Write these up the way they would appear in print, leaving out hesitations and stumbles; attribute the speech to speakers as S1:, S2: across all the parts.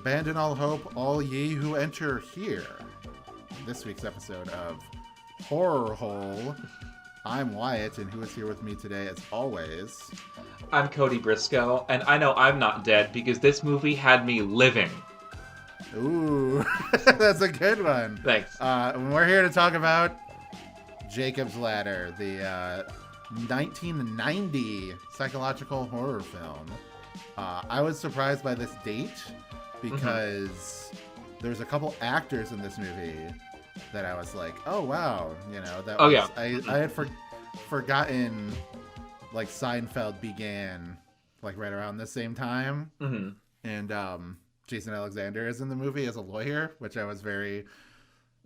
S1: Abandon all hope, all ye who enter here. This week's episode of Horror Hole. I'm Wyatt, and who is here with me today, as always?
S2: I'm Cody Briscoe, and I know I'm not dead because this movie had me living.
S1: Ooh, that's a good one.
S2: Thanks.
S1: We're here to talk about Jacob's Ladder, the 1990 psychological horror film. I was surprised by this date because there's a couple actors in this movie that I was like, oh wow, you know, that was,
S2: yeah.
S1: I had forgotten like Seinfeld began like right around the same time. And Jason Alexander is in the movie as a lawyer, which I was very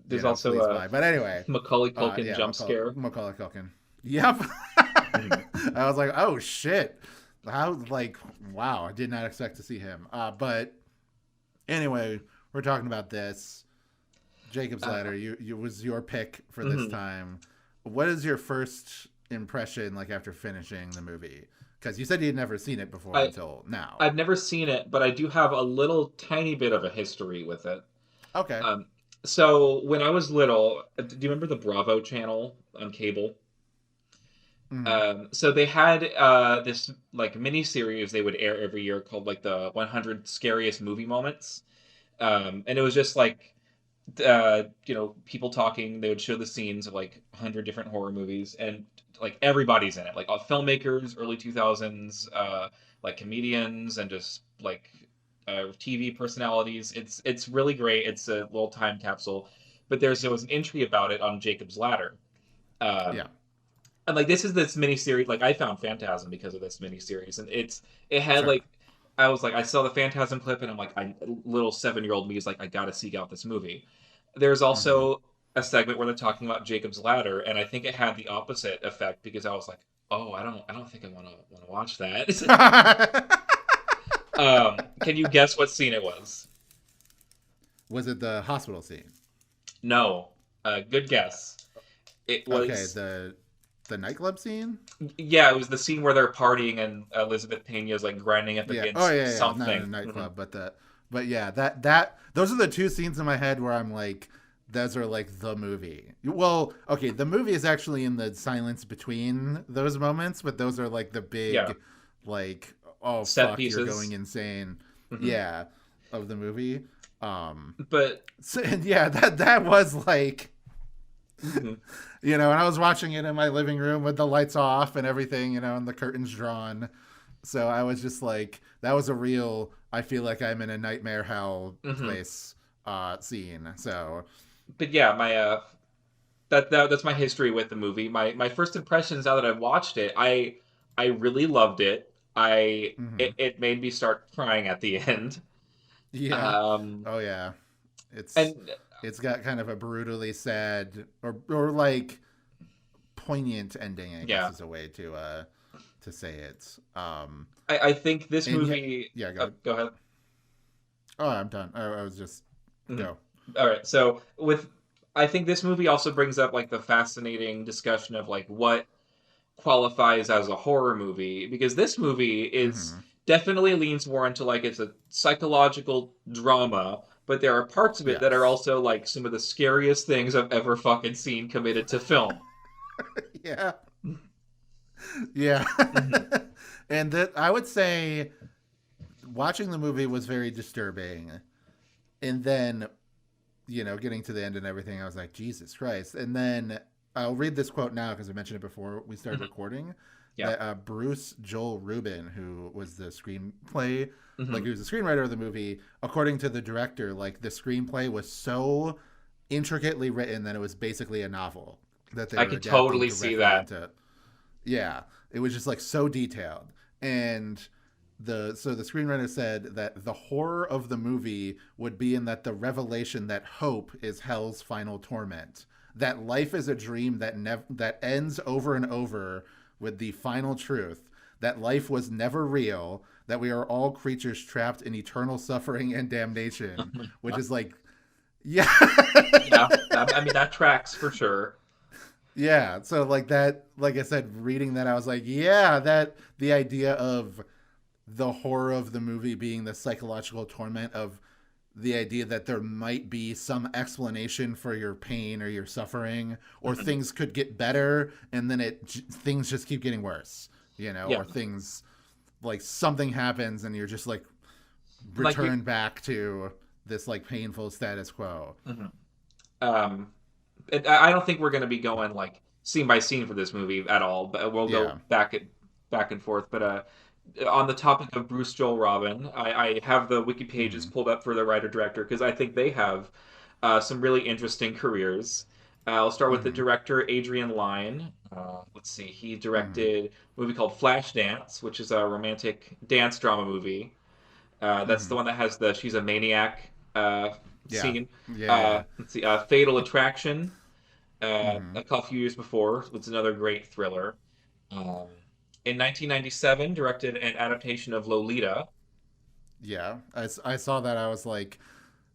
S2: There's also
S1: by. But anyway,
S2: Macaulay Culkin jump scare.
S1: Macaulay Culkin. Yep. I was like, oh shit. How, like, wow, I did not expect to see him. But anyway, we're talking about this. Jacob's Ladder, you was your pick for this time. What is your first impression like after finishing the movie? Because you said you had never seen it before until now.
S2: I've never seen it, but I do have a little tiny bit of a history with it.
S1: Okay.
S2: So when I was little, do you remember the Bravo channel on cable? So they had this like mini series they would air every year called like the 100 Scariest Movie Moments, and it was just like people talking. They would show the scenes of like 100 different horror movies, and like everybody's in it, like filmmakers, early 2000s, like comedians, and just like TV personalities. It's really great. It's a little time capsule, but there was an entry about it on Jacob's Ladder. And like this mini series, like I found Phantasm because of this mini series, and it had like I saw the Phantasm clip, and I'm like, little 7-year-old me is like, I gotta seek out this movie. There's also a segment where they're talking about Jacob's Ladder, and I think it had the opposite effect because I was like, oh, I don't think I want to watch that. Can you guess what scene it was?
S1: Was it the hospital scene?
S2: No. Good guess. It was
S1: the nightclub scene?
S2: Yeah, it was the scene where they're partying and Elizabeth Pena's like grinding up against something.
S1: Not in a nightclub, but yeah, those are the two scenes in my head where I'm like, those are like the movie. Well, okay, the movie is actually in the silence between those moments, but those are like the big like, oh
S2: set
S1: fuck,
S2: pieces.
S1: You're going insane. Yeah, of the movie.
S2: But
S1: that was like you know, and I was watching it in my living room with the lights off and everything, you know, and the curtains drawn. So I was just like, that was a real, I feel like I'm in a nightmare hell place scene. So,
S2: but yeah, my that's my history with the movie. My first impressions now that I've watched it, I really loved it. It made me start crying at the end.
S1: Yeah. Oh yeah. It's got kind of a brutally sad or like poignant ending, I guess is a way to say it.
S2: I think this movie. Go ahead.
S1: Oh, I'm done. I was just go.
S2: All right. So I think this movie also brings up like the fascinating discussion of like what qualifies as a horror movie, because this movie is definitely leans more into like it's a psychological drama. But there are parts of it that are also like some of the scariest things I've ever fucking seen committed to film.
S1: Yeah. And that I would say watching the movie was very disturbing. And then, you know, getting to the end and everything, I was like, Jesus Christ. And then I'll read this quote now because I mentioned it before we started recording. That Bruce Joel Rubin, who was the screenplay, like he was the screenwriter of the movie, according to the director, like the screenplay was so intricately written that it was basically a novel. That
S2: I could totally see that.
S1: It was just like so detailed. And the screenwriter said that the horror of the movie would be in that the revelation that hope is hell's final torment, that life is a dream that ends over and over with the final truth that life was never real, that we are all creatures trapped in eternal suffering and damnation, which is like,
S2: I mean, that tracks for sure.
S1: Yeah. So like that, like I said, reading that, I was like, yeah, that the idea of the horror of the movie being the psychological torment of the idea that there might be some explanation for your pain or your suffering, or
S2: Mhm.
S1: things could get better, and then things just keep getting worse,
S2: Yeah,
S1: or things like something happens and you're just like
S2: like you.
S1: returned back to this like painful status quo.
S2: Mhm. Um, I don't think we're going to be going like scene by scene for this movie at all, but we'll go
S1: Yeah.
S2: back and forth. But on the topic of Bruce Joel Robin, I have the wiki pages
S1: Mm-hmm.
S2: pulled up for the writer director because I think they have some really interesting careers. I'll start with the
S1: Mm-hmm.
S2: director Adrian Lyne. Let's see, he
S1: Mm-hmm.
S2: directed a movie called Flashdance, which is a romantic dance drama movie. That's
S1: Mm-hmm.
S2: the one that has the she's a maniac
S1: Yeah.
S2: scene.
S1: Yeah. Yeah.
S2: Let's see, Fatal Attraction.
S1: Mm-hmm.
S2: A few years before, it's another great thriller. Um, in 1997, directed an adaptation of Lolita.
S1: Yeah. I saw that. I was like,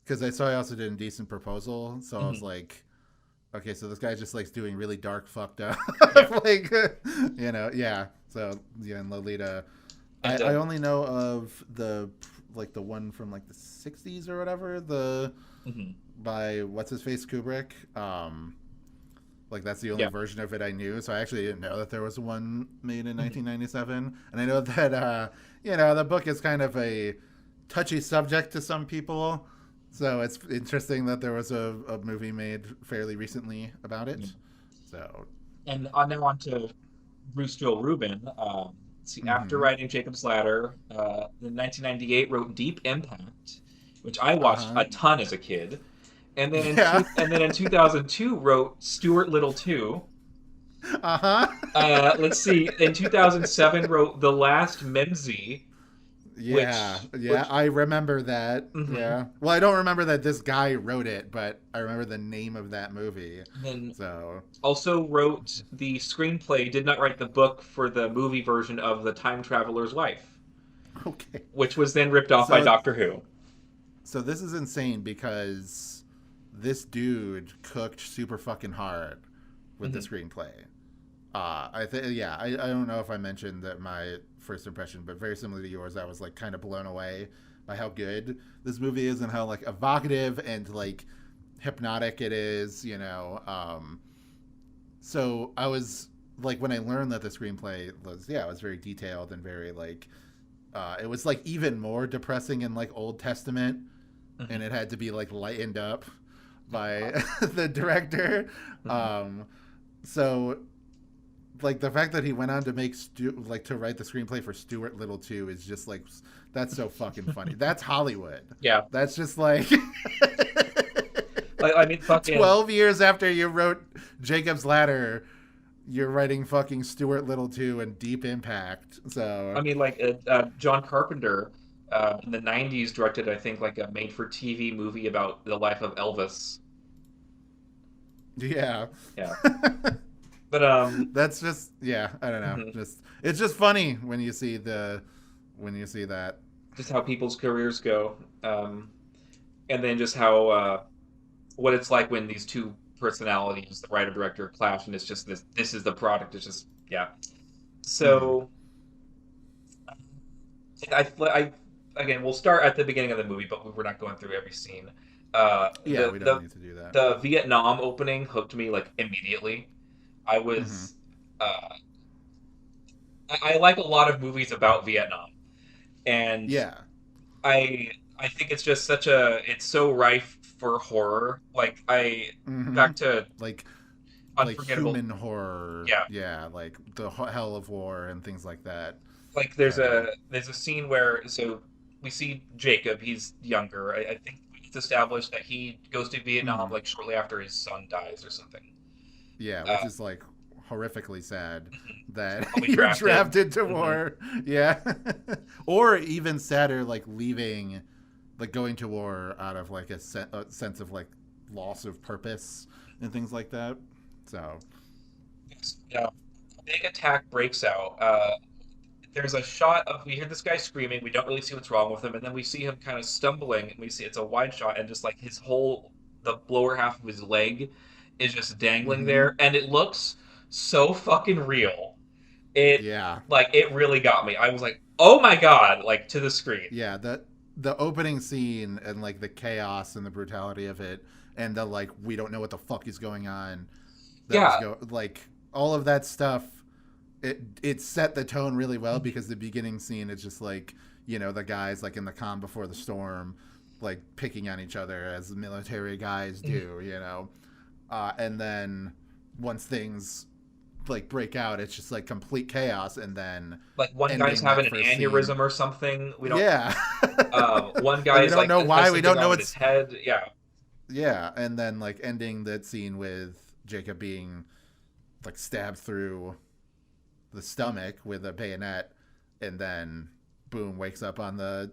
S1: because I saw he also did Indecent Proposal. So I was
S2: Mhm.
S1: like, okay, so this guy just likes doing really dark, fucked up,
S2: Yeah,
S1: like, yeah. So yeah, in Lolita,
S2: and
S1: I only know of the like the one from like the '60s or whatever, the
S2: mhm.
S1: by what's his face Kubrick. Like that's the only
S2: Yeah,
S1: version of it I knew. So I actually didn't know that there was one made in
S2: mhm.
S1: 1997. And I know that the book is kind of a touchy subject to some people. So it's interesting that there was a movie made fairly recently about
S2: Yeah.
S1: it. So,
S2: And on now on to Bruce Joel Rubin. See, after
S1: mm-hmm.
S2: writing Jacob's Ladder, in 1998 wrote Deep Impact, which I
S1: Uh
S2: watched
S1: huh.
S2: a ton as a kid.
S1: Yeah.
S2: And then in 2002 wrote Stuart Little 2.
S1: Uh huh.
S2: Let's see, in 2007 wrote The Last Mimsy,
S1: Yeah, yeah,
S2: which
S1: I remember that.
S2: mhm.
S1: Yeah. Well, I don't remember that this guy wrote it, but I remember the name of that movie.
S2: And then
S1: So,
S2: also wrote the screenplay, did not write the book for the movie version of The Time Traveler's Wife,
S1: okay.
S2: which was then ripped off by
S1: So,
S2: Doctor Who.
S1: so this is insane because this dude cooked super fucking hard with the
S2: Mhm.
S1: screenplay. I think, yeah, I don't know if I mentioned that my first impression, but very similar to yours, I was like kind of blown away by how good this movie is and how like evocative and like hypnotic it is, So I was like, when I learned that the screenplay was, yeah, it was very detailed and very like, it was like even more depressing in like Old Testament, and
S2: Mhm.
S1: it had to be like lightened up by the director.
S2: Mhm.
S1: Um, so like the fact that he went on to make like to write the screenplay for Stuart Little 2 is just like that's so fucking funny. That's Hollywood.
S2: Yeah,
S1: That's just like
S2: I mean, fucking.
S1: 12 years after you wrote Jacob's Ladder, you're writing fucking Stuart Little 2 and Deep Impact.
S2: I
S1: So,
S2: mean, like John Carpenter in the '90s directed, I think, like a made-for-TV movie about the life of Elvis.
S1: yeah.
S2: Yeah, but
S1: That's just yeah, I don't know.
S2: mhm.
S1: Just it's just funny when you see that.
S2: Just how people's careers go, and then just how what it's like when these two personalities, the writer director, clash, and it's just this is the product. It's just yeah.
S1: Mhm.
S2: So I again, we'll start at the beginning of the movie, but we're not going through every scene. Uh,
S1: Yeah,
S2: the
S1: we don't
S2: the
S1: need to do that.
S2: the Vietnam opening hooked me like immediately. I
S1: Mhm.
S2: was uh, I like a lot of movies about Vietnam, and
S1: Yeah.
S2: I think it's just such a it's so rife for horror. Like I
S1: Mhm.
S2: back to
S1: Like
S2: Unforgettable.
S1: human horror.
S2: Yeah,
S1: Yeah, like the hell of war and things like that.
S2: like
S1: So,
S2: there's a scene where so we see Jacob. He's younger. I think it's established that he goes to Vietnam
S1: mhm.
S2: like shortly after his son dies or something.
S1: Yeah,
S2: Uh,
S1: which is like horrifically sad
S2: he's
S1: that
S2: probably
S1: you're
S2: drafted.
S1: drafted to
S2: Hmm.
S1: war. Yeah. Or even sadder, like leaving, like going to war out of like a sense of like loss of purpose and things like that. So,
S2: Yeah, a big attack breaks out. There's a shot of we hear this guy screaming. We don't really see what's wrong with him, and then we see him kind of stumbling, and we see it's a wide shot, and just like his whole the lower half of his leg is just dangling
S1: hmm
S2: there, and it looks so fucking real. It
S1: yeah.
S2: like it really got me. I was like, oh my god, like to the screen.
S1: Yeah, that the opening scene and like the chaos and the brutality of it, and the like we don't know what the fuck is going on. That was
S2: Yeah,
S1: go like all of that stuff. It set the tone really well because the beginning scene is just like the guys like in the calm before the storm, like picking on each other as military guys do, and then once things like break out, it's just like complete chaos, and then
S2: like one guy's
S1: ending that
S2: having an
S1: first scene.
S2: aneurysm or something. We don't.
S1: Yeah.
S2: One
S1: And we
S2: guy's
S1: don't
S2: like
S1: know
S2: has
S1: why. We
S2: something
S1: don't know
S2: wrong with his
S1: what's.
S2: head. Yeah,
S1: Yeah, and then like ending that scene with Jacob being like stabbed through the stomach with a bayonet, and then boom, wakes up on the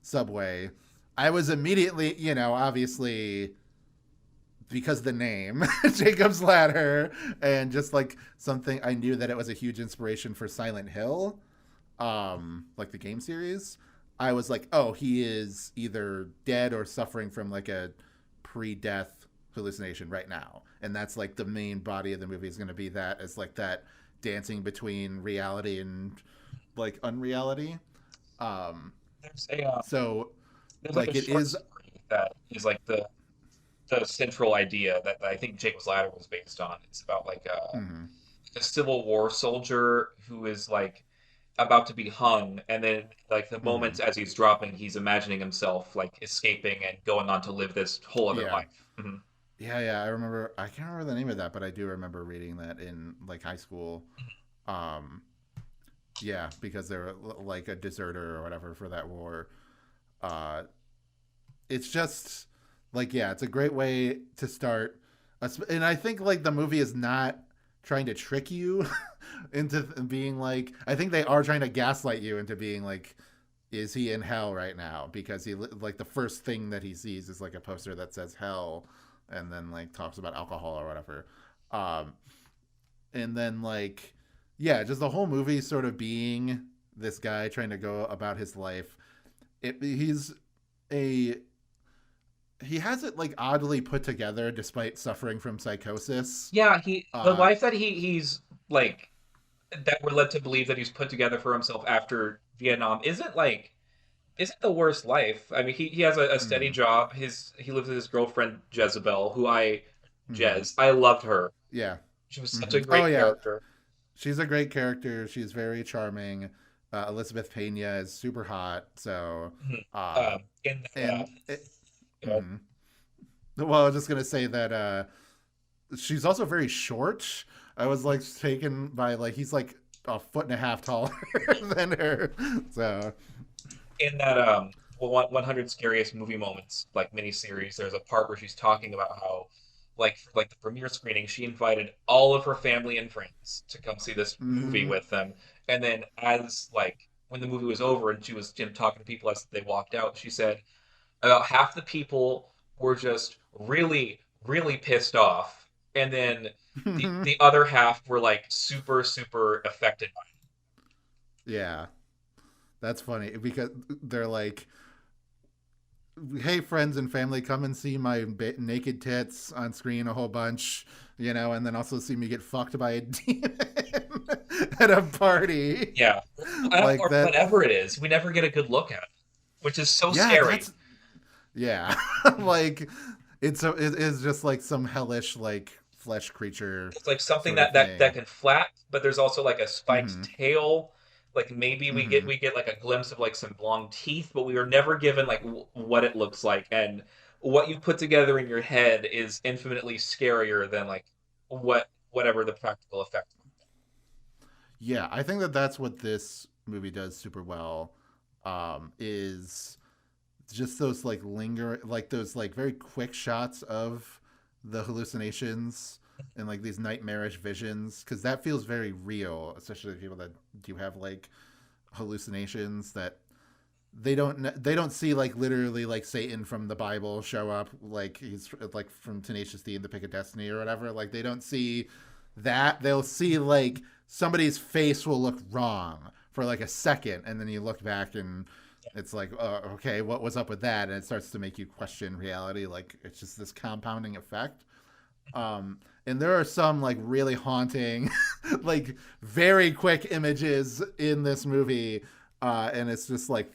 S1: subway. I was immediately, obviously because the name Jacob's Ladder, and just like something I knew that it was a huge inspiration for Silent Hill, like the game series. I was like, oh, he is either dead or suffering from like a pre-death hallucination right now, and that's like the main body of the movie is going to be that is like that dancing between reality and like unreality. Um,
S2: there's a
S1: so
S2: there's like a
S1: like it
S2: short
S1: is.
S2: story that is like the central idea that I think Jacob's Ladder was based on. It's about like
S1: Mhm.
S2: a Civil War soldier who is like about to be hung, and then like the moments
S1: Mhm.
S2: as he's dropping, he's imagining himself like escaping and going on to live this whole other
S1: Yeah.
S2: life.
S1: Yeah. I remember. I can't remember the name of that, but I do remember reading that in like high school. Um, yeah, because they were like a deserter or whatever for that war. Uh, it's just like it's a great way to start. And I think like the movie is not trying to trick you into being like. I think they are trying to gaslight you into being like, is he in hell right now? Because he like the first thing that he sees is like a poster that says hell, and then like talks about alcohol or whatever. Um, and then like just the whole movie sort of being this guy trying to go about his life. He's a he has it like oddly put together despite suffering from psychosis.
S2: Yeah, the
S1: Uh,
S2: life that he's like that we're led to believe that he's put together for himself after Vietnam isn't the worst life. I mean, he has a steady
S1: mm,
S2: job. He lives with his girlfriend Jezebel,
S1: mm,
S2: I loved her.
S1: yeah.
S2: She was such a
S1: Oh
S2: great
S1: yeah,
S2: character.
S1: she's a great character. She's very charming. Elizabeth Pena is super hot. So,
S2: Mhm.
S1: uh,
S2: In that,
S1: and it,
S2: you know,
S1: mhm. Well, I was just gonna say that she's also very short. I was like taken by like he's like a foot and a half taller than her. So,
S2: in that 100 scariest movie moments like miniseries, there's a part where she's talking about how like the premiere screening, she invited all of her family and friends to come see this movie
S1: mm-hmm.
S2: with them, and then as like when the movie was over and she was talking to people as they walked out, she said about half the people were just really pissed off, and then the other half were like super affected by
S1: Yeah, that's funny because they're like, "Hey, friends and family, come and see my naked tits on screen a whole bunch, and then also see me get fucked by a demon at a party."
S2: it. Yeah,
S1: Like
S2: or
S1: that.
S2: whatever it is, we never get a good look at it, which is so
S1: Yeah,
S2: scary.
S1: that's yeah. Like it is just like some hellish like flesh creature
S2: It's like something
S1: sort of
S2: that
S1: thing.
S2: can flap, but there's also like a spiked
S1: Mm-hmm.
S2: tail. Like maybe
S1: Mm-hmm.
S2: we get like a glimpse of like some long teeth, but we are never given like what it looks like. And what you put together in your head is infinitely scarier than like whatever the practical effect.
S1: Yeah, I think that that's what this movie does super well. Is just those like like those like very quick shots of the hallucinations and like these nightmarish visions, because that feels very real, especially people that do have like hallucinations that they don't see like literally like Satan from the Bible show up like he's like from Tenacious D and the Pick of Destiny or whatever. Like they don't see that. They'll see like somebody's face will look wrong for like a second, and then you look back and it's like, okay, what was up with that? And it starts to make you question reality. Like it's just this compounding effect. And there are some like really haunting, like very quick images in this movie, and it's just like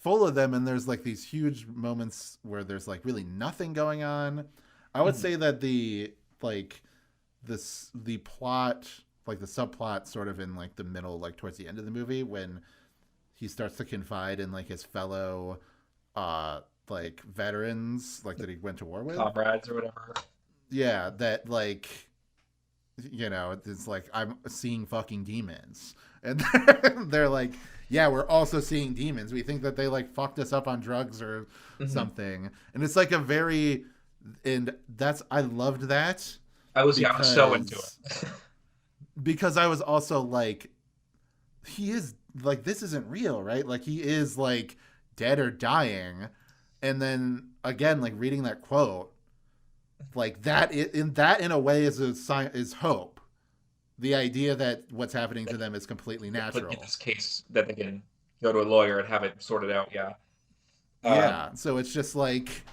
S1: full of them, and there's like these huge moments where there's like really nothing going on. I would
S2: Mhm.
S1: say that like the plot, like the subplot, sort of in like the middle, like towards the end of the movie, when he starts to confide in like his fellow uh like veterans like that he went to war with.
S2: Comrades or whatever.
S1: Yeah, that like it's like I'm seeing fucking demons, and they're like, yeah, we're also seeing demons. We think that they like fucked us up on drugs or
S2: Hmm.
S1: something, and it's like a very, and that's I loved that
S2: I was so into
S1: because
S2: it.
S1: I was also like, he is like this isn't real, right? Like he is like dead or dying, and then again, like reading that quote, like that in a way is a sign is hope. The idea that what's happening to them is completely
S2: Get
S1: natural.
S2: this case that they can go to a lawyer and have it sorted out. Yeah. Um,
S1: Yeah, so it's just like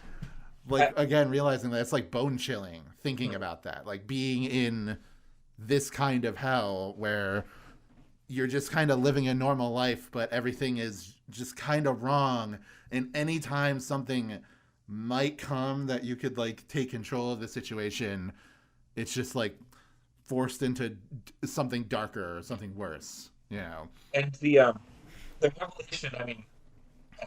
S2: I,
S1: again realizing that it's like bone chilling thinking about that, like being in this kind of hell where you're just kind of living a normal life, but everything is just kind of wrong. And anytime something might come that you could like take control of the situation, it's just like forced into something darker or something worse. You know?
S2: and the revelation. I mean,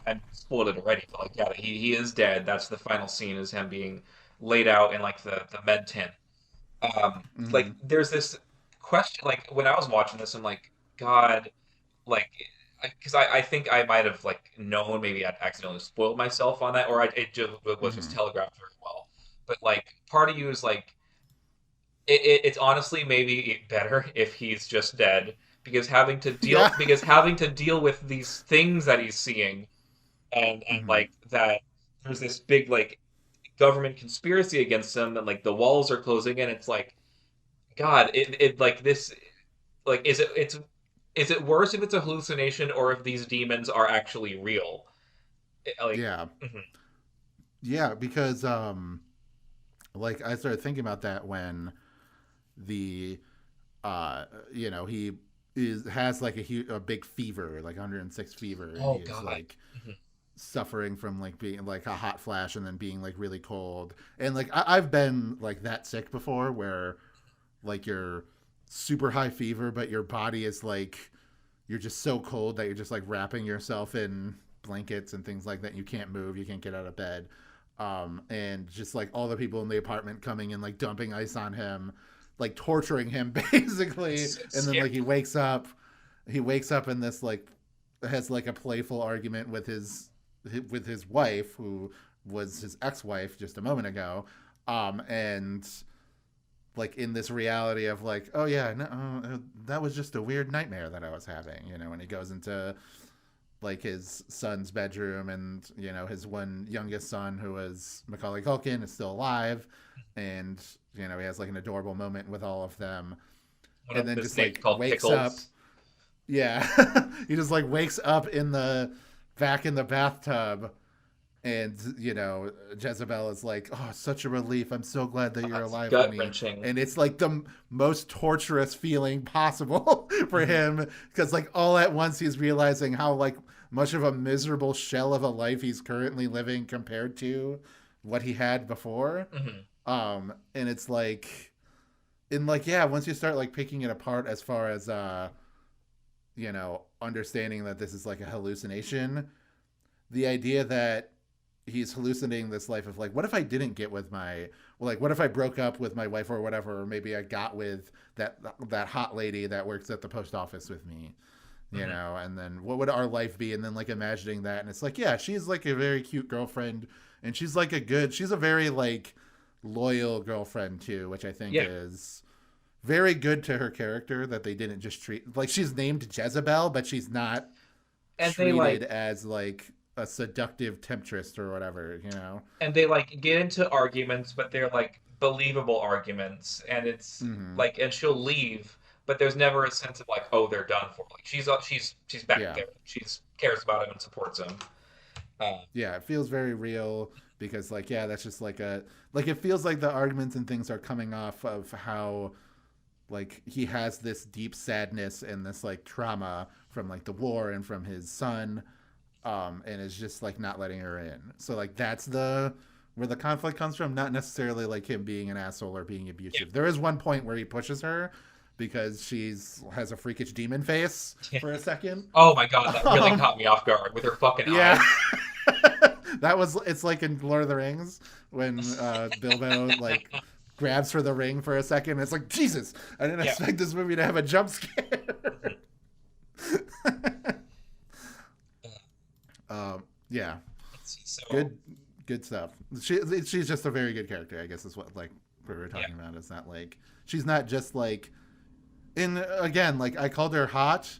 S2: I spoiled it already, but like, yeah, he is dead. That's the final scene is him being laid out in like the med tent.
S1: Mm-hmm.
S2: Like there's this question. Like when I was watching this, I'm like, God, like, because I think I might have like known maybe I'd accidentally spoiled myself on that, or it just was just
S1: Mm-hmm.
S2: telegraphed very well. But like, part of you is like, it's honestly maybe better if he's just dead
S1: Yeah.
S2: because having to deal with these things that he's seeing and
S1: Mm-hmm.
S2: like that there's this big like government conspiracy against him and like the walls are closing in. It's like God, it like this like is it worse if it's a hallucination or if these demons are actually real? Like,
S1: Yeah.
S2: mhm.
S1: Yeah. Because like I started thinking about that when the he has like a big fever, like 106 fever, and
S2: Oh
S1: he is
S2: God.
S1: like
S2: Mhm.
S1: suffering from like being like a hot flash and then being like really cold. And like I've been like that sick before where like you're super high fever but your body is like you're just so cold that you're just like wrapping yourself in blankets and things like that. You can't move, you can't get out of bed. And just like all the people in the apartment coming and like dumping ice on him, like torturing him basically.
S2: It's
S1: And then
S2: scary.
S1: like he wakes up in this like has like a playful argument with his wife who was his ex-wife just a moment ago. And like in this reality of like, oh yeah, no, that was just a weird nightmare that I was having, when he goes into like his son's bedroom, and his one youngest son, who was Macaulay Culkin, is still alive, and he has like an adorable moment with all of them,
S2: One
S1: and
S2: of
S1: then
S2: the
S1: just
S2: snakes
S1: like
S2: called
S1: wakes up.
S2: Pickles.
S1: Yeah. He just like wakes up in the back in the bathtub, and Jezebel is like, oh, such a relief, I'm so glad that you're
S2: It's
S1: alive,
S2: gut
S1: honey.
S2: wrenching.
S1: And it's like the most torturous feeling possible for him, because like all at once he's realizing how like much of a miserable shell of a life he's currently living compared to what he had before.
S2: Hmm.
S1: And it's like, and like, yeah, once you start like picking it apart as far as understanding that this is like a hallucination, the idea that he's hallucinating this life of like, what if I didn't get with my, well, like, what if I broke up with my wife or whatever, or maybe I got with that hot lady that works at the post office with me,
S2: Hmm.
S1: and then what would our life be? And then like imagining that, and it's like, yeah, she's like a very cute girlfriend, and she's a very like loyal girlfriend too, which I think
S2: Yeah,
S1: is very good to her character, that they didn't just treat like she's named Jezebel, but she's not
S2: and they
S1: treated as like a seductive temptress or whatever.
S2: they like get into arguments, but they're like believable arguments, and it's
S1: Mm-hmm.
S2: like, and she'll leave, but there's never a sense of like, oh, they're done for. Like she's back
S1: Yeah.
S2: there. She's cares about him and supports him. Uh,
S1: Yeah. It feels very real because, like, yeah, that's just like, it feels like the arguments and things are coming off of how, like, he has this deep sadness and this, like, trauma from, like, the war and from his son. and is just like not letting her in. So like that's the where the conflict comes from, not necessarily like him being an asshole or being abusive. There is one point where he pushes her because she's has a freakish demon face
S2: Yeah.
S1: for a second.
S2: Oh my god, that really
S1: Um,
S2: caught me off guard with her fucking
S1: yeah.
S2: eyes.
S1: That was it's like in Lord of the Rings when Bilbo like grabs for the ring for a second. It's like Jesus, I didn't
S2: Yeah.
S1: expect this movie to have a jump scare.
S2: Mhm.
S1: Yeah,
S2: So
S1: good, good stuff. She's just a very good character. I guess is what like we were
S2: yeah,
S1: talking about. Is not like she's not just like in again like I called her hot,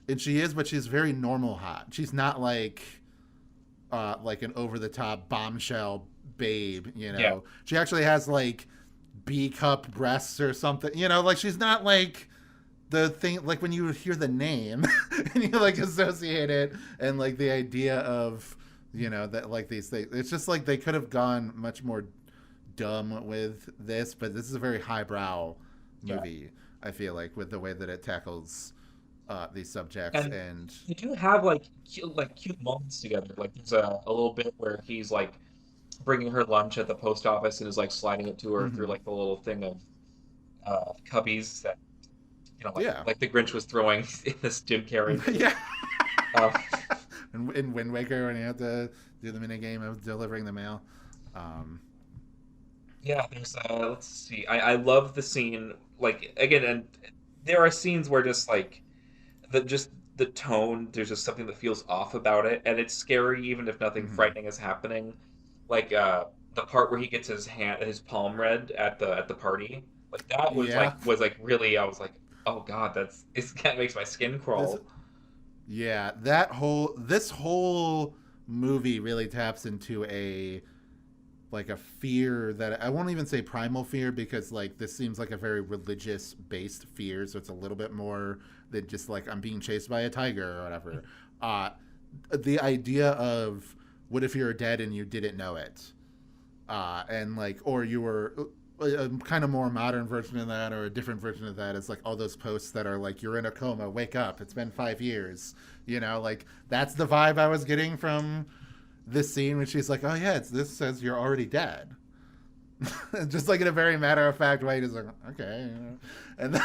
S1: and she is, but she's very normal hot. She's not like an over the top bombshell babe. You
S2: yeah,
S1: know, she actually has like B cup breasts or something. You know, like she's not like the thing like when you hear the name and you like associate it and like the idea of that like these things. It's just like they could have gone much more dumb with this, but this is a very highbrow
S2: yeah.
S1: movie. I feel like with the way that it tackles these subjects
S2: And
S1: and
S2: they do have like cute moments together. Like there's a little bit where he's like bringing her lunch at the post office and is like sliding it to her through
S1: mm-hmm.
S2: like the little thing of cubbies that like
S1: Yeah.
S2: like the Grinch was throwing in this Jim Carrey movie.
S1: Yeah.
S2: Uh,
S1: And in Wind Waker when you have to do the mini game of delivering the mail. Um,
S2: yeah, there's let's see. I love the scene like again, and there are scenes where just the tone, there's just something that feels off about it, and it's scary even if nothing
S1: mm-hmm.
S2: frightening is happening. Like the part where he gets his palm read at the party, like that was
S1: Yeah.
S2: really I was like, oh god, it kind of makes my skin
S1: This
S2: crawl.
S1: Yeah, this whole movie really taps into a like a fear that I won't even say primal fear because like this seems like a very religious based fear, so it's a little bit more than just like I'm being chased by a tiger or whatever. Uh the idea of what if you're dead and you didn't know it? And like or you were a kind of more modern version of that or a different version of that is like all those posts that are like you're in a coma, wake up, it's been 5 years, like that's the vibe I was getting from this scene when she's like, oh yeah, this says you're already dead. Just like in a very matter of fact way, just like okay, and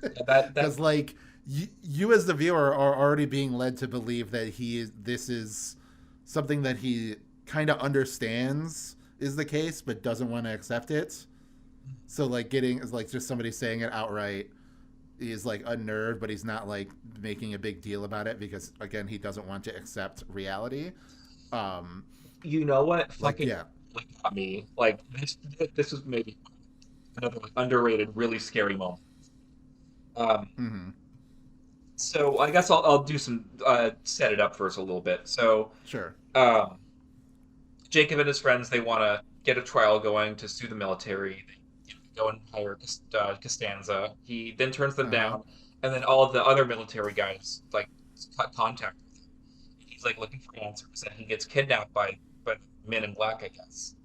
S2: Yeah, that
S1: because like you as the viewer are already being led to believe that this is something that he kind of understands is the case but doesn't want to accept it. So like getting is like just somebody saying it outright is like unnerved, but he's not like making a big deal about it because again he doesn't want to accept reality. um
S2: you know what
S1: like
S2: fucking
S1: yeah.
S2: like got me like this is maybe another like, underrated really scary moment. Um,
S1: Mm-hmm.
S2: so I guess I'll do some set it up first a little bit. So
S1: Sure.
S2: um, Jacob and his friends they want to get a trial going to sue the military. They go and hire Costanza. He then turns them
S1: Uh-huh.
S2: down, and then all of the other military guys like cut contact with him. He's like looking for answers, and he gets kidnapped by men in black, I guess.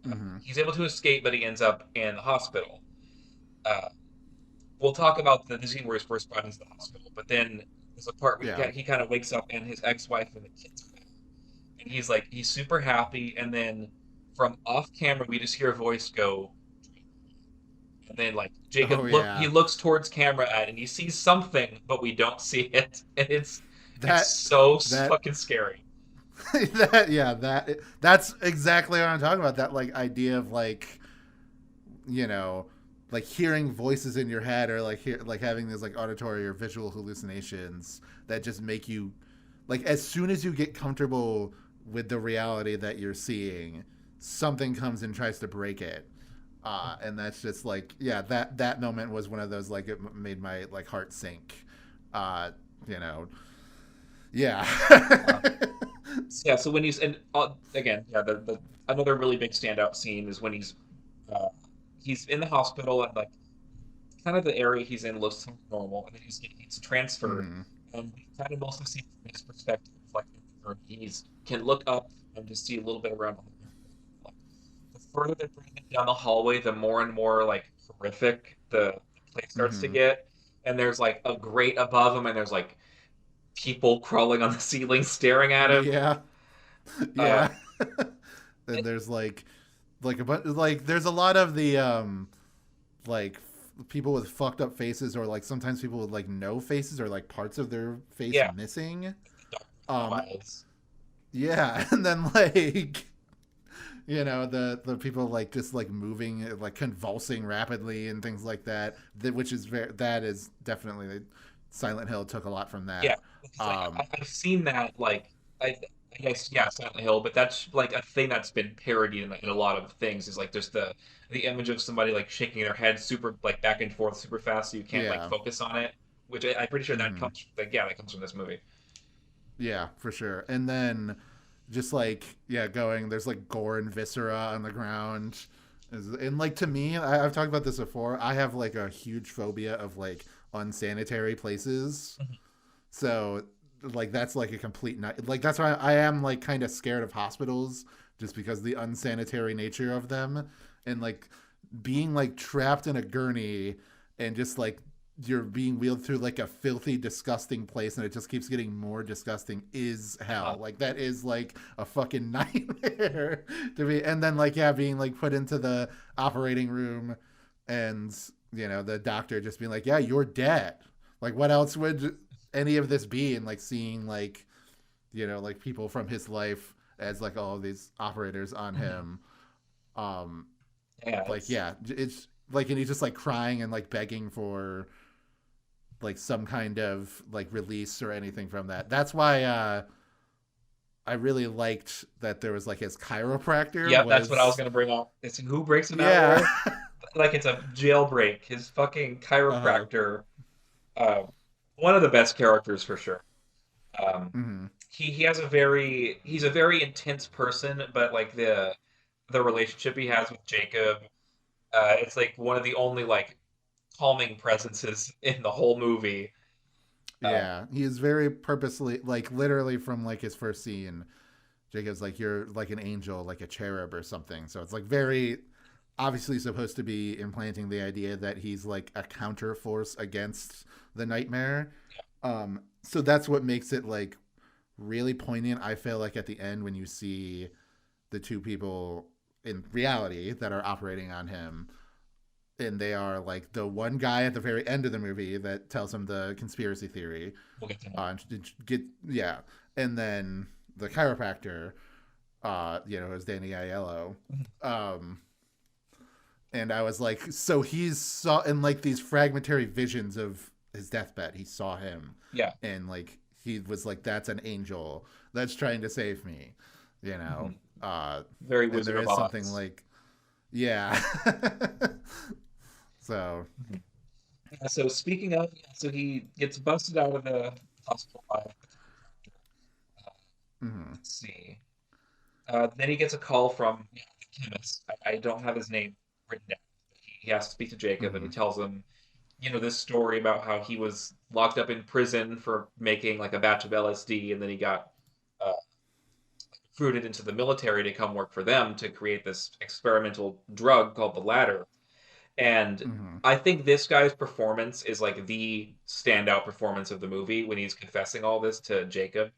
S1: Mm-hmm.
S2: He's able to escape, but he ends up in the hospital. Uh, we'll talk about the scene where his first brought into the hospital, but then there's a part where
S1: Yeah.
S2: he kind of wakes up and his ex-wife and the kids are there, and he's super happy, and then from off camera we just hear a voice go, and then like
S1: Oh
S2: he
S1: yeah.
S2: looks towards camera and he sees something, but we don't see it, and it's
S1: that
S2: so
S1: that
S2: fucking scary.
S1: that's exactly what I'm talking about. That like idea of like you know like hearing voices in your head or like having these like auditory or visual hallucinations that just make you like as soon as you get comfortable with the reality that you're seeing, something comes and tries to break it. And that's just like yeah, that moment was one of those like it made my like heart sink. uh you know yeah.
S2: Uh, yeah, so when again, yeah, the another really big standout scene is when uh, he's in the hospital and like kind of the area he's in looks normal, and then he gets transferred,
S1: Mm-hmm.
S2: and we kind of mostly see from his perspective, like he's can look up and just see a little bit around. Like, the further they bring him down the hallway, the more and more like horrific the place starts to
S1: Mm-hmm.
S2: get, and there's like a grate above him, and there's like people crawling on the ceiling staring at him.
S1: Yeah.
S2: Uh,
S1: Yeah. And there's like a bunch like there's a lot of the like people with fucked up faces, or like sometimes people with like no faces or like parts of their face
S2: yeah,
S1: missing.
S2: no
S1: Um
S2: eyes.
S1: yeah, and then like the people like just like moving like convulsing rapidly and things like that, which is very that is definitely Silent Hill took a lot from
S2: Yeah,
S1: that.
S2: it's like
S1: um
S2: I've seen that like I guess yeah, Silent Hill, but that's like a thing that's been parodied in a lot of things. Is like just the image of somebody like shaking their head super like back and forth super fast, so you can't like
S1: yeah.
S2: focus on it. Which I'm pretty sure that
S1: Hmm.
S2: comes like yeah, that comes from this movie.
S1: Yeah, for sure. And then just like yeah, going there's like gore and viscera on the ground. And like to me, I've talked about this before. I have like a huge phobia of like unsanitary places.
S2: Mhm.
S1: So like that's like a complete like that's why I am like kind of scared of hospitals, just because the unsanitary nature of them, and like being like trapped in a gurney and just like you're being wheeled through like a filthy disgusting place and it just keeps getting more disgusting is hell. Like that is like a fucking nightmare to be. And then like yeah, being like put into the operating room, and the doctor just being like yeah, you're dead. Like what else would any of this be? And like seeing like like people from his life as like all of these operators on
S2: Mhm.
S1: him. um
S2: Yeah,
S1: like
S2: it's
S1: yeah, it's like, and he's just like crying and like begging for like some kind of like release or anything from that. That's why I really liked that there was like his chiropractor
S2: yeah, that's what I was
S1: was
S2: gonna bring up. It's who breaks him out
S1: yeah.
S2: where? Like it's a jailbreak. His fucking
S1: Uh-huh.
S2: chiropractor, uh, one of the best characters for sure. Um,
S1: Mm-hmm.
S2: he has he's a very intense person, but like the relationship he has with Jacob, it's like one of the only like calming presences in the whole movie. Um,
S1: Yeah, he is very purposely like literally from like his first scene. Jacob's like you're like an angel, like a cherub or something. So it's like very obviously supposed to be implanting the idea that he's like a counter force against the nightmare. So that's what makes it like really poignant. I feel like at the end when you see the two people in reality that are operating on him, and they are like the one guy at the very end of the movie that tells him the conspiracy theory,
S2: we'll get to him.
S1: get yeah, and then the chiropractor, is Danny Aiello. Um, and I was like, so he's saw in like these fragmentary visions of his deathbed, he saw him,
S2: Yeah.
S1: and like he was like, that's an angel that's trying to save me, you know.
S2: Mhm.
S1: Uh,
S2: Very
S1: and
S2: Wizard
S1: there
S2: of
S1: is something
S2: Oz.
S1: like, yeah. So,
S2: Mhm. Yeah, so speaking of, yeah, so he gets busted out of the hospital by uh,
S1: mhm,
S2: let's see. Then he gets a call from yeah, the chemist. I don't have his name written down. He has to speak to Jacob, and he
S1: mhm,
S2: tells him, this story about how he was locked up in prison for making like a batch of LSD, and then he got uh, recruited into the military to come work for them to create this experimental drug called the ladder. And
S1: mhm,
S2: I think this guy's performance is like the standout performance of the movie when he's confessing all this to Jacob.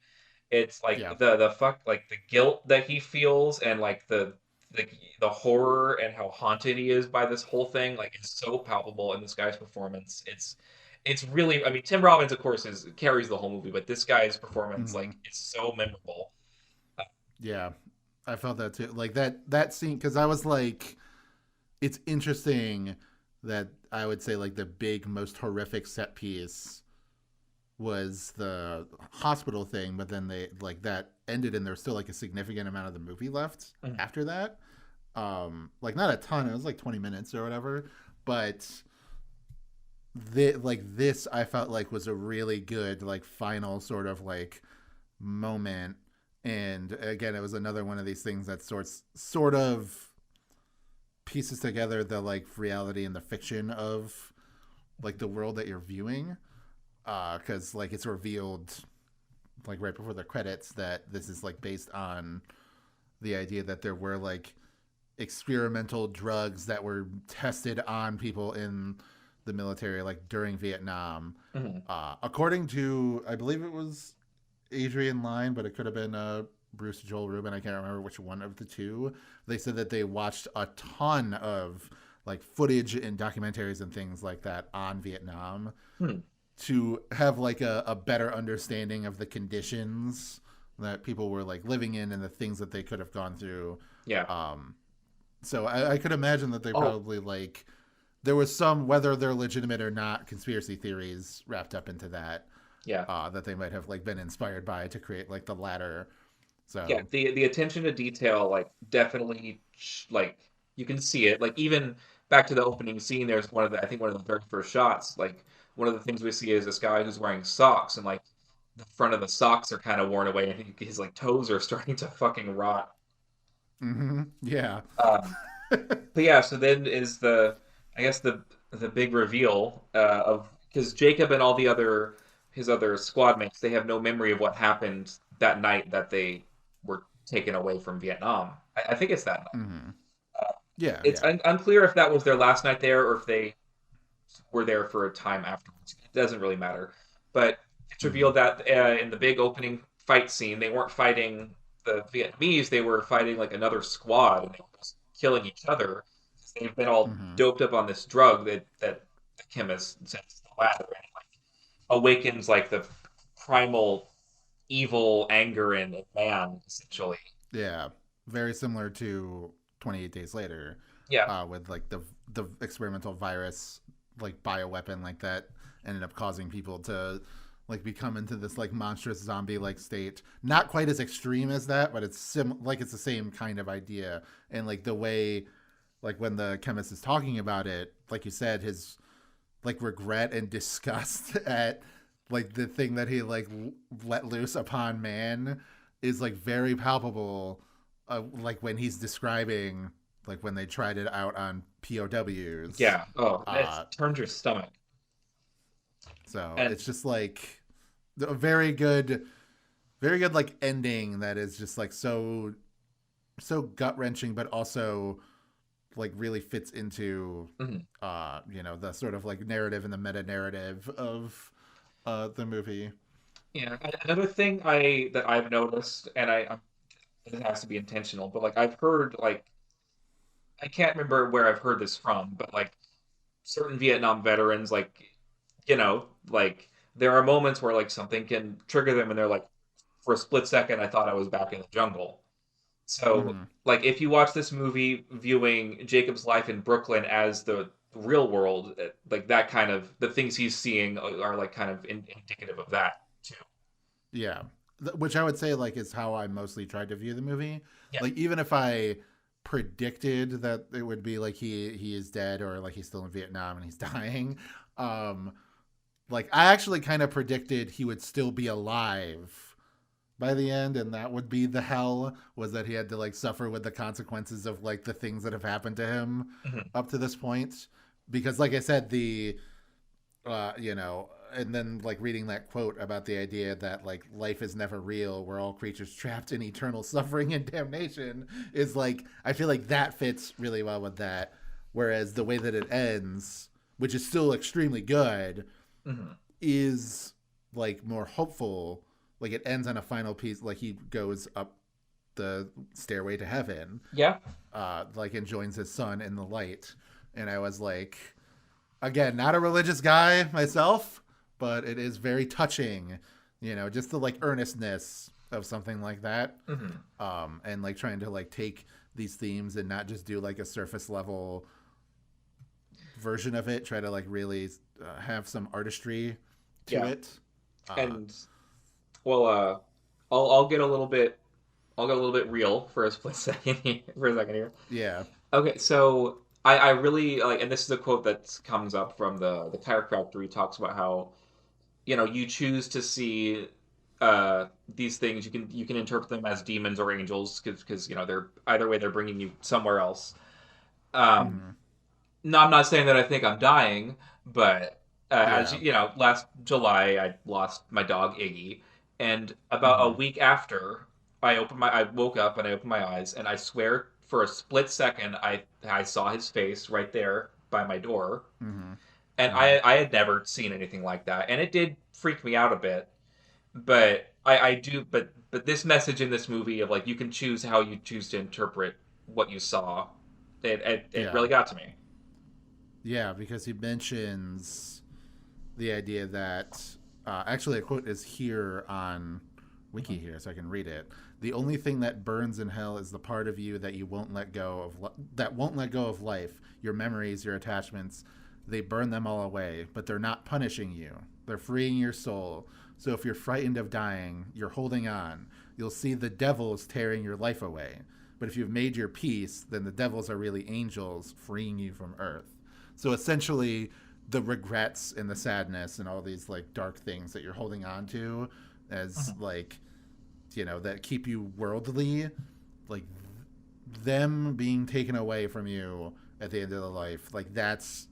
S2: It's like
S1: yeah,
S2: the fuck like the guilt that he feels and like the the horror and how haunted he is by this whole thing like is so palpable in this guy's performance. It's really I mean Tim Robbins of course is carries the whole movie, but this guy's performance
S1: mhm,
S2: like is so memorable.
S1: yeah. I felt that too. Like that scene, because I was like, it's interesting that I would say like the big most horrific set piece was the hospital thing, but then they like that ended and there's still like a significant amount of the movie left
S2: Mhm.
S1: after that. Like not a ton, it was like 20 minutes or whatever, but like this I felt like was a really good like final sort of like moment. And again, it was another one of these things that sort of pieces together the like reality and the fiction of like the world that you're viewing, because like it's revealed like right before the credits that this is like based on the idea that there were like experimental drugs that were tested on people in the military like during Vietnam.
S2: Mhm.
S1: According to, I believe it was Adrian Lyne, but it could have been Bruce Joel Rubin. I can't remember which one of the two. They said that they watched a ton of like footage and documentaries and things like that on Vietnam
S2: Hmm.
S1: to have like a better understanding of the conditions that people were like living in and the things that they could have gone through.
S2: Yeah.
S1: Um, so I could imagine that they
S2: Oh,
S1: probably like there was some, whether they're legitimate or not, conspiracy theories wrapped up into that
S2: yeah.
S1: that they might have like been inspired by to create like the latter.
S2: Yeah,
S1: So.
S2: the attention to detail, like definitely, like you can see it. Like even back to the opening scene, there's one of the I think one of the very first shots. Like one of the things we see is this guy who's wearing socks, and like the front of the socks are kind of worn away, and his like toes are starting to fucking rot.
S1: Yeah.
S2: Um, but yeah, so then is the I guess the big reveal of because Jacob and all the other his other squad mates they have no memory of what happened that night that they were taken away from Vietnam. I think it's that night.
S1: hmm
S2: Uh,
S1: Yeah,
S2: it's
S1: yeah.
S2: unclear if that was their last night there or if they were there for a time afterwards. It doesn't really matter. But it's
S1: hmm
S2: revealed that in the big opening fight scene, they weren't fighting the Vietnamese; they were fighting like another squad, and they were just killing each other. They've been all
S1: hmm
S2: doped up on this drug that the chemist says is the ladder, and it, like awakens like the primal evil anger in man, essentially.
S1: Yeah. Very similar to 28 Days Later,
S2: Yeah,
S1: with like the experimental virus, like bioweapon, like that ended up causing people to like become into this like monstrous zombie like state. Not quite as extreme as that, but like it's the same kind of idea. And like the way like when the chemist is talking about it, like you said, his like regret and disgust at like the thing that he like let loose upon man is like very palpable, like when he's describing like when they tried it out on POWs.
S2: yeah. Oh, it
S1: uh
S2: turns your stomach.
S1: so
S2: And
S1: it's just like a very good like ending that is just like so gut wrenching, but also like really fits into
S2: mhm.
S1: the sort of like narrative and the meta narrative of the movie.
S2: Yeah, another thing that I've noticed, and it has to be intentional, but like I've heard like I can't remember where I've heard this from, but like certain Vietnam veterans, like like there are moments where like something can trigger them, and they're like, for a split second, I thought I was back in the jungle. So
S1: Mm-hmm.
S2: like if you watch this movie viewing Jacob's life in Brooklyn as the real world, like that kind of the things he's seeing are like kind of indicative of that too.
S1: Yeah, which I would say like is how I mostly tried to view the movie.
S2: Yeah.
S1: Like even if I predicted that it would be like he is dead or like he's still in Vietnam and he's dying, um, like I actually kind of predicted he would still be alive by the end, and that would be the hell, was that he had to like suffer with the consequences of like the things that have happened to him
S2: Mhm.
S1: up to this point. Because like I said, and then like reading that quote about the idea that like life is never real, we're all creatures trapped in eternal suffering and damnation, is like I feel like that fits really well with that. Whereas the way that it ends, which is still extremely good,
S2: Mhm.
S1: is like more hopeful. Like it ends on a final piece, like he goes up the stairway to heaven,
S2: Yeah.
S1: like and joins his son in the light. And I was like, again, not a religious guy myself, but it is very touching, just the like earnestness of something like that.
S2: Mhm.
S1: And like trying to like take these themes and not just do like a surface level version of it, try to like really have some artistry to
S2: Yeah.
S1: it. Uh,
S2: And well, I'll get a little bit I'll get a little bit real for a split second here, for a second here.
S1: yeah.
S2: Okay, so I really like, and this is a quote that comes up from the chiropractor. He talks about how you choose to see these things. You can interpret them as demons or angels because they're either way they're bringing you somewhere else. Um,
S1: Mm-hmm.
S2: no, I'm not saying that I think I'm dying, but as
S1: Yeah.
S2: last July I lost my dog Iggy, and about a
S1: Mm-hmm.
S2: week after I woke up and I opened my eyes, and I swear for a split second I saw his face right there by my door,
S1: Mm-hmm.
S2: and
S1: Mm-hmm.
S2: I had never seen anything like that, and it did freak me out a bit. But I do, but this message in this movie of like you can choose how you choose to interpret what you saw, it
S1: Yeah.
S2: really got to me.
S1: Yeah, because he mentions the idea that actually a quote is here on wiki
S2: Mhm.
S1: here, so I can read it. The only thing that burns in hell is the part of you that you won't let go of. That won't let go of life. Your memories, your attachments, they burn them all away. But they're not punishing you. They're freeing your soul. So if you're frightened of dying, you're holding on. You'll see the devils tearing your life away. But if you've made your peace, then the devils are really angels freeing you from earth. So essentially, the regrets and the sadness and all these like dark things that you're holding on to as
S2: Mhm.
S1: like that keep you worldly, like them being taken away from you at the end of the life, like that's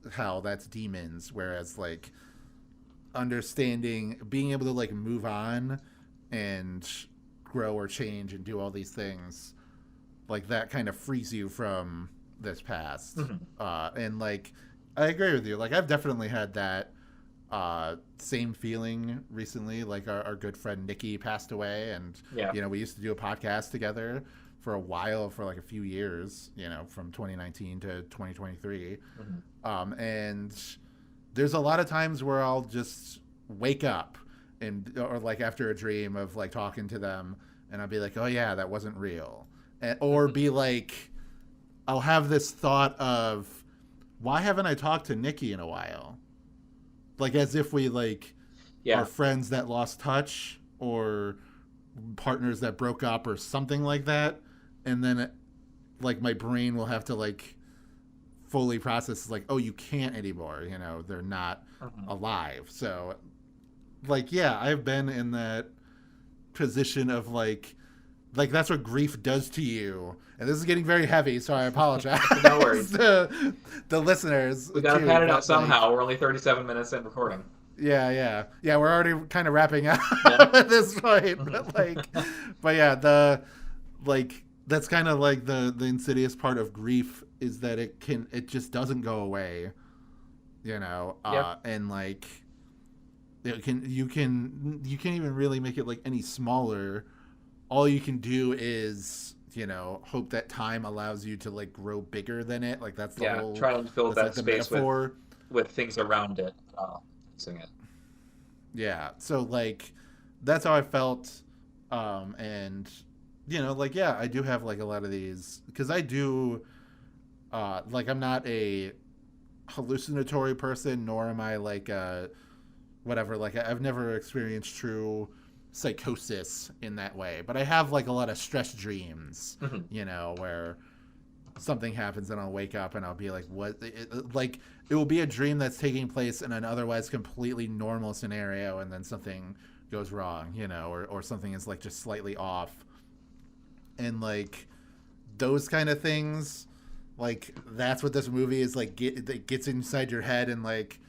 S1: demons, whereas like understanding being able to like move on and grow or change and do all these things, like that kind of frees you from this past.
S2: Mhm.
S1: And like I agree with you, like I've definitely had that same feeling recently. Like our good friend Nikki passed away, and
S2: Yeah.
S1: we used to do a podcast together for a while, for like a few years, from 2019 to 2023.
S2: Mhm.
S1: And there's a lot of times where I'll just wake up and or like after a dream of like talking to them, and I'll be like, oh yeah, that wasn't real. Or
S2: Mhm.
S1: be like, I'll have this thought of, why haven't I talked to Nikki in a while? Like as if we like are
S2: Yeah.
S1: friends that lost touch, or partners that broke up or something like that. And then like my brain will have to like fully process, like, oh, you can't anymore, they're not
S2: Mhm.
S1: alive. So like, yeah, I've been in that position of like that's what grief does to you. And this is getting very heavy, so I apologize
S2: No worries.
S1: to the listeners
S2: We gotta
S1: too.
S2: pad it out
S1: But like,
S2: somehow. We're only 37 minutes in recording.
S1: yeah, we're already kind of wrapping up
S2: Yeah.
S1: at this point.
S2: Mhm.
S1: But yeah, the like that's kind of like the insidious part of grief, is that it just doesn't go away,
S2: Yep.
S1: and like you can't even really make it like any smaller. All you can do is hope that time allows you to like grow bigger than it. Like
S2: Yeah. Try and fill
S1: that's
S2: that
S1: like the
S2: space
S1: metaphor.
S2: with things around it. Using it.
S1: Yeah, so like that's how I felt. And like, yeah, I do have like a lot of these, because I do like I'm not a hallucinatory person, nor am I like whatever, like I've never experienced true psychosis in that way, but I have like a lot of stress dreams,
S2: Mhm.
S1: where something happens and I'll wake up and I'll be like, what? Like it will be a dream that's taking place in an otherwise completely normal scenario, and then something goes wrong, or something is like just slightly off. And like those kind of things, like that's what this movie is like, that gets inside your head and like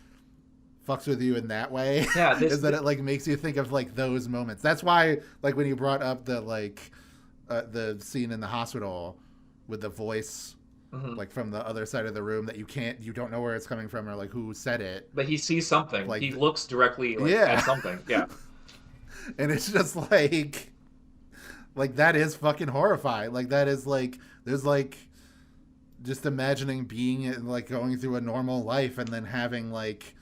S1: fucks with you in that way.
S2: Yeah.
S1: Is that it like makes you think of like those moments. That's why like when you brought up the scene in the hospital with the voice
S2: Mhm.
S1: like from the other side of the room, that you don't know where it's coming from or like who said it.
S2: But he sees something.
S1: Like
S2: He looks directly like at
S1: yeah.
S2: something. Yeah.
S1: And it's just like that is fucking horrifying. Like that is like, there's like, just imagining being like going through a normal life and then having like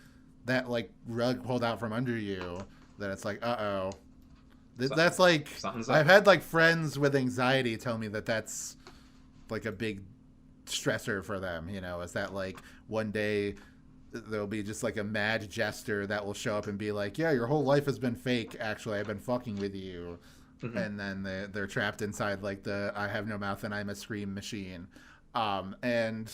S1: that like rug pulled out from under you, that it's like, uh-oh.
S2: So,
S1: That's like,
S2: something's
S1: I've
S2: up.
S1: had like friends with anxiety tell me that that's like a big stressor for them, is that like one day there'll be just like a mad jester that will show up and be like, yeah, your whole life has been fake, actually I've been fucking with you.
S2: Mhm.
S1: And then they're trapped inside like the I have no mouth and I'm a scream machine. And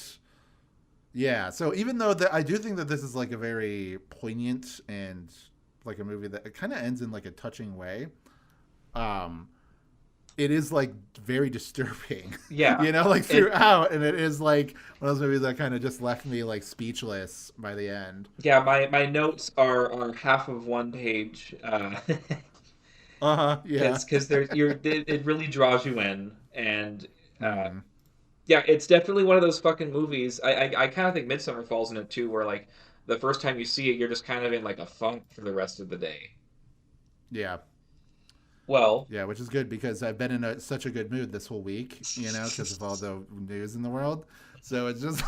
S1: yeah, so even though I do think that this is like a very poignant and like a movie that it kind of ends in like a touching way, um, it is like very disturbing,
S2: Yeah.
S1: like
S2: It.
S1: throughout. And it is like one of those movies that kind of just left me like speechless by the end.
S2: Yeah. My notes are half of one page.
S1: Uh huh. Yeah.
S2: Because there's it really draws you in, and uh
S1: Mm-hmm.
S2: yeah, it's definitely one of those fucking movies. I kind of think Midsummer falls in it too, where like the first time you see it, you're just kind of in like a funk for the rest of the day.
S1: Yeah.
S2: Well,
S1: Yeah, which is good because I've been in such a good mood this whole week, because of all the news in the world. So it's just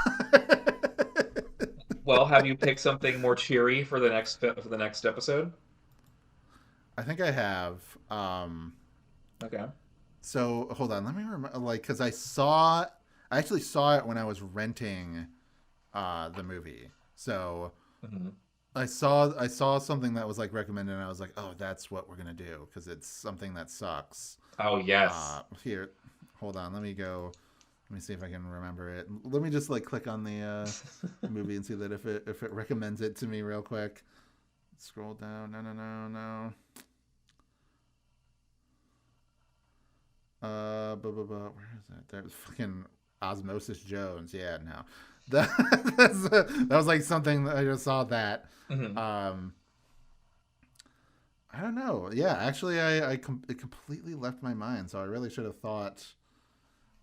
S2: well, have you picked something more cheery for the next episode?
S1: I think I have.
S2: Okay.
S1: So hold on, let me remember. Like, because I actually saw it when I was renting the movie. So
S2: Hmm.
S1: I saw something that was like recommended, and I was like, oh, that's what we're gonna do because it's something that sucks.
S2: Oh yes.
S1: Here, hold on. Let me go. Let me see if I can remember it. Let me just like click on the movie and see that if it recommends it to me real quick. Scroll down. No, no, no, no. Where is that? There's fucking Osmosis Jones. Yeah, no. That was like something that I just saw that.
S2: Hmm.
S1: Um, I don't know. Yeah, actually, it completely left my mind. So I really should have thought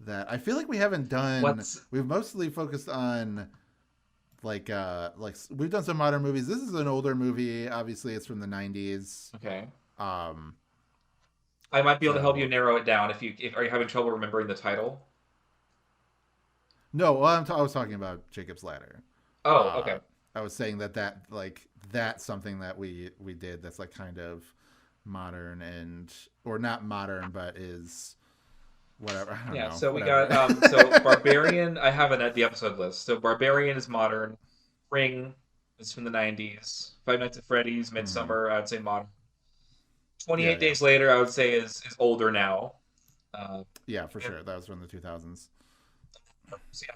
S1: that. I feel like we haven't done.
S2: What's
S1: We've mostly focused on like we've done some modern movies. This is an older movie. Obviously, it's from the '90s.
S2: okay?
S1: Um,
S2: I might be able to help you
S1: so
S2: narrow it down if are you having trouble remembering the title?
S1: no, well, I was talking about Jacob's Ladder.
S2: Oh,
S1: Uh,
S2: okay.
S1: I was saying that like that's something that we did that's like kind of modern and or not modern, but is whatever. I don't
S2: Yeah,
S1: know,
S2: so we
S1: whatever.
S2: got so Barbarian, I have it at the episode list. So Barbarian is modern. Ring is from the 90s. Five Nights at Freddy's,
S1: Hmm.
S2: Midsummer, I'd say modern.
S1: Yeah,
S2: 28
S1: yeah,
S2: Days Later, I would say is older now. Uh,
S1: yeah, for
S2: and,
S1: sure. That was from the 2000s.
S2: so yeah,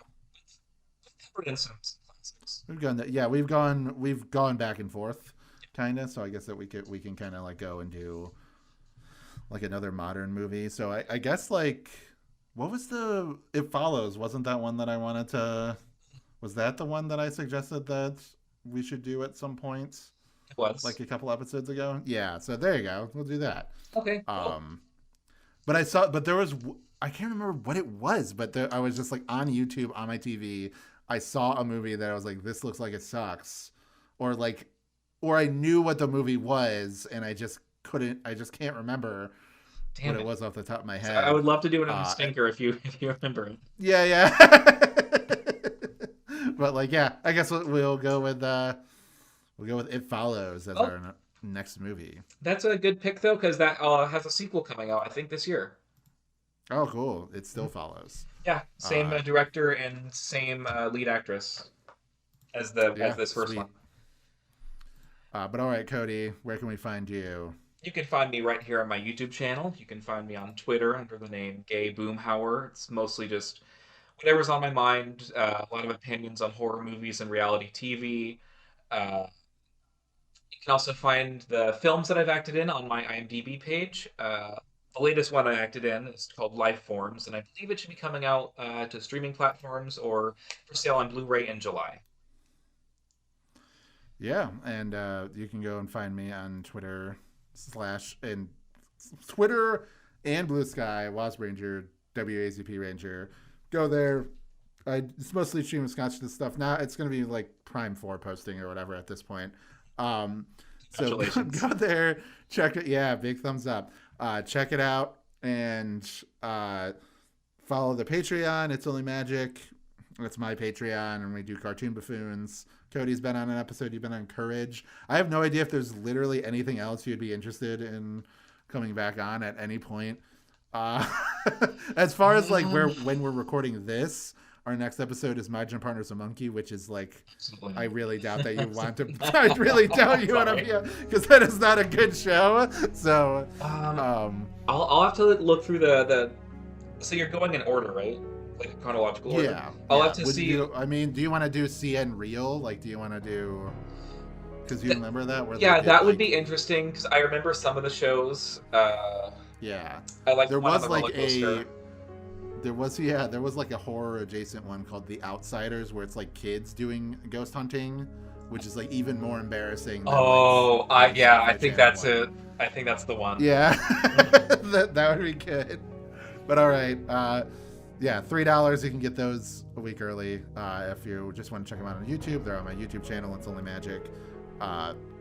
S2: covered in some classics.
S1: We've gone back and forth, kind of. So I guess that we can kind of like go and do like another modern movie. So I guess like what was the It Follows? Wasn't that one that I wanted to? Was that the one that I suggested that we should do at some point,
S2: It was.
S1: like a couple episodes ago? Yeah. So there you go. We'll do that.
S2: Okay, cool.
S1: Um, but there was I can't remember what it was, but I was just like on YouTube on my TV. I saw a movie that I was like, this looks like it sucks, or like, or I knew what the movie was, and I just can't remember what
S2: Damn
S1: it
S2: it.
S1: was off the top of my
S2: So I
S1: head.
S2: would love to do it on a
S1: Uh,
S2: stinker if you remember it.
S1: yeah, yeah. But like, yeah, I guess we'll go with It Follows as
S2: Oh,
S1: our next movie.
S2: that's a good pick though, because that has a sequel coming out, I think, this year.
S1: Oh, cool! It
S2: Mhm.
S1: still follows.
S2: Yeah, same
S1: Uh,
S2: director and same lead actress as
S1: yeah,
S2: this first one.
S1: sweet. But all right, Cody, where can we find you?
S2: You can find me right here on my YouTube channel. You can find me on Twitter under the name Gay Boomhauer. It's mostly just whatever's on my mind. A lot of opinions on horror movies and reality TV. Uh, you can also find the films that I've acted in on my IMDb page. The latest one I acted in is called Life Forms, and I believe it should be coming out to streaming platforms or for sale on Blu-ray in July.
S1: Yeah, and you can go and find me on Twitter and Blue Sky Wasp Ranger WAZP Ranger. Go there. It's mostly stream of Scotch this stuff. Now it's going to be like Prime 4 posting or whatever at this point. Um, so
S2: Congratulations.
S1: go there, check it. Yeah, big thumbs up. Check it out and follow the Patreon. It's Only Magic. That's my Patreon, and we do cartoon buffoons. Cody's been on an episode. You've been on Courage. I have no idea if there's literally anything else you'd be interested in coming back on at any point. Uh, as far as like
S2: Um,
S1: when we're recording this, our next episode is My Gym Partner's a Monkey, which is like
S2: Absolutely
S1: I
S2: not.
S1: really doubt that you want to. I really doubt you want to
S2: Sorry.
S1: be because that is not a good show. So,
S2: Um,
S1: um,
S2: I'll have to look through the. So you're going in order, right? Like a chronological order.
S1: yeah,
S2: I'll have
S1: yeah.
S2: to
S1: Would
S2: see.
S1: you? I mean, do you want to do CN Real? Like, do you want to do? Because you
S2: Th-
S1: remember that where they
S2: yeah,
S1: did
S2: that would
S1: like,
S2: be interesting because I remember some of the shows.
S1: yeah.
S2: I liked
S1: There
S2: one on
S1: was
S2: the
S1: like
S2: roller coaster.
S1: there was like a horror adjacent one called The Outsiders where it's like kids doing ghost hunting, which is like even more embarrassing than like
S2: Oh, I
S1: the
S2: yeah, I
S1: Sci-Fi
S2: think
S1: Channel
S2: that's it.
S1: one.
S2: I think that's the one.
S1: Yeah,
S2: Mhm.
S1: that would be good. But all right, yeah, $3. You can get those a week early. If you just want to check them out on YouTube, they're on my YouTube channel. It's Only Magic.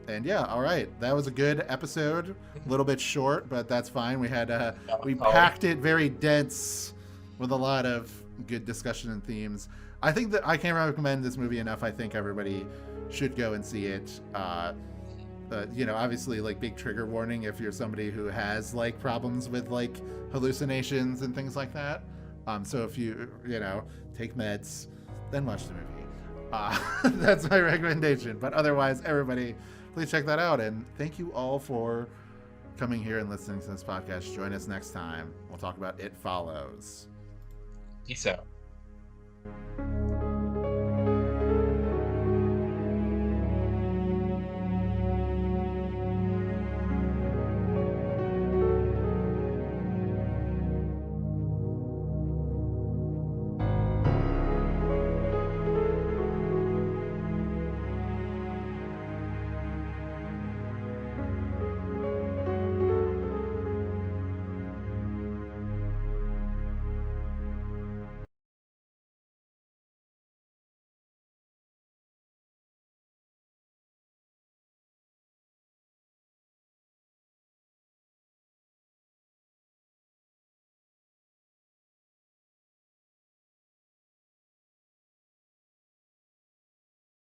S1: And yeah, all right, that was a good episode. A little bit short, but that's fine. We packed it very dense with a lot of good discussion and themes. I think that I can't recommend this movie enough. I think everybody should go and see it. Obviously, like, big trigger warning if you're somebody who has like problems with like hallucinations and things like that. So if you take meds, then watch the movie. That's my recommendation. But otherwise, everybody, please check that out. And thank you all for coming here and listening to this podcast. Join us next time. We'll talk about It Follows.
S2: Peace out.